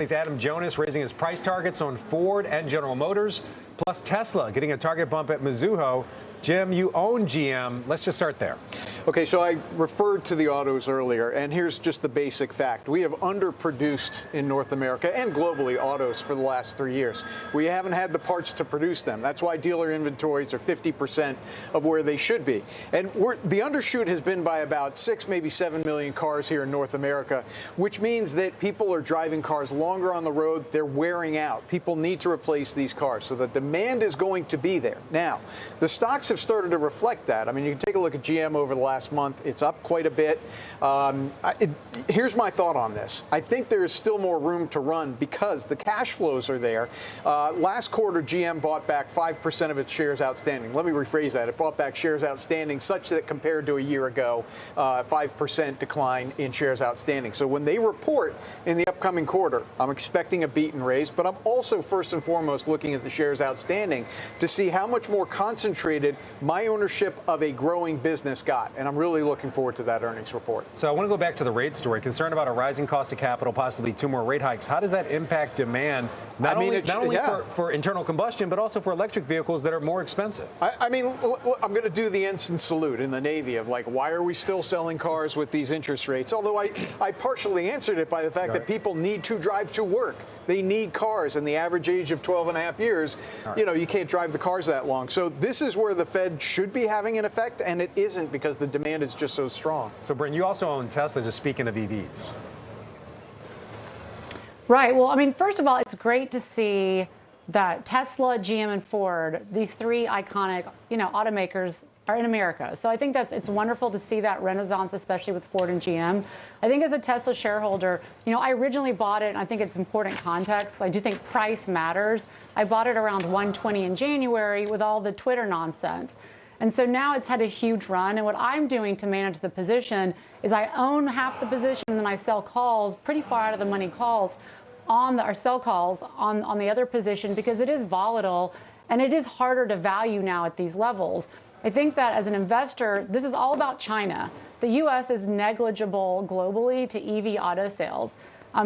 Adam Jonas raising his price targets on Ford and General Motors, plus Tesla getting a target bump at Mizuho. Jim, you own GM. Let's just start there. Okay, so I referred to the autos earlier, and here's just the basic fact. We have underproduced in North America and globally autos for the last 3 years. We haven't had the parts to produce them. That's why dealer inventories are 50% of where they should be. And the undershoot has been by about 6, maybe 7 million cars here in North America, which means that people are driving cars longer on the road. They're wearing out. People need to replace these cars. So the demand is going to be there. Now, the stocks have started to reflect that. I mean, you can take a look at GM over the last month. It's up quite a bit. Here's my thought on this. I think there is still more room to run because the cash flows are there. Last quarter, GM bought back 5% of its shares outstanding. Let me rephrase that. It bought back shares outstanding such that compared to a year ago, 5% decline in shares outstanding. So when they report in the upcoming quarter, I'm expecting a beat and raise, but I'm also first and foremost looking at the shares outstanding to see how much more concentrated my ownership of a growing business got. And I'm really looking forward to that earnings report. So I want to go back to the rate story. Concerned about a rising cost of capital, possibly 2 more rate hikes. How does that impact demand, not only for internal combustion, but also for electric vehicles that are more expensive? I'm going to do the ensign salute in the Navy of like, why are we still selling cars with these interest rates? Although I partially answered it by the fact that people need to drive to work. They need cars, and the average age of 12 and a half years, you can't drive the cars that long. So this is where the Fed should be having an effect, and it isn't because the demand is just so strong. So, Bryn, you also own Tesla, just speaking of EVs. Right. Well, I mean, first of all, it's great to see that Tesla, GM, and Ford, these 3 iconic, automakers, are in America. So I think it's wonderful to see that renaissance, especially with Ford and GM. I think as a Tesla shareholder, I originally bought it, and I think it's important context. I do think price matters. I bought it around 120 in January with all the Twitter nonsense. And so now it's had a huge run. And what I'm doing to manage the position is I own half the position, and then I sell calls, pretty far out of the money calls, or sell calls on the other position because it is volatile and it is harder to value now at these levels. I think that as an investor, this is all about China. The U.S. is negligible globally to EV auto sales.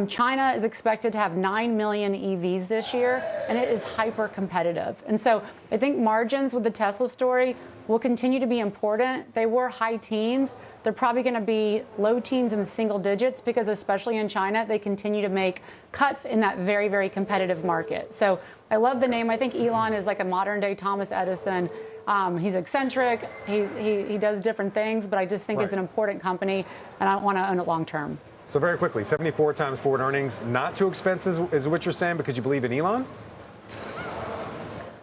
China is expected to have 9 million EVs this year, and it is hyper competitive. And so I think margins with the Tesla story will continue to be important. They were high teens. They're probably going to be low teens in the single digits because especially in China, they continue to make cuts in that very, very competitive market. So I love the name. I think Elon is like a modern day Thomas Edison. He's eccentric. He does different things, but I just think it's an important company, and I want to own it long term. So very quickly, 74 times forward earnings, not too expensive is what you're saying because you believe in Elon?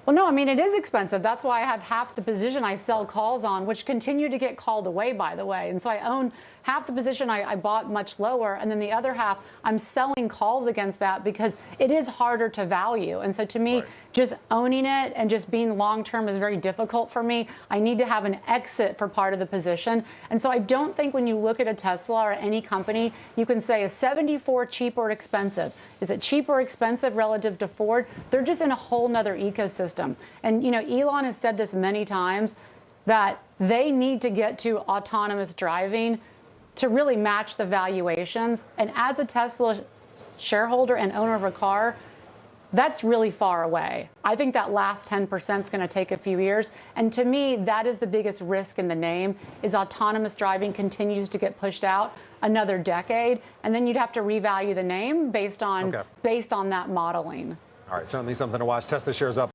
Well, no, I mean, it is expensive. That's why I have half the position I sell calls on, which continue to get called away, by the way. And so I own half the position I bought much lower, and then the other half, I'm selling calls against that because it is harder to value. And so to me, just owning it and just being long-term is very difficult for me. I need to have an exit for part of the position. And so I don't think when you look at a Tesla or any company, you can say, is 74 cheap or expensive? Is it cheap or expensive relative to Ford? They're just in a whole nother ecosystem. And, Elon has said this many times, that they need to get to autonomous driving to really match the valuations. And as a Tesla shareholder and owner of a car, that's really far away. I think that last 10% is going to take a few years. And to me, that is the biggest risk in the name, is autonomous driving continues to get pushed out another decade. And then you'd have to revalue the name based on that modeling. All right, certainly something to watch. Tesla shares up.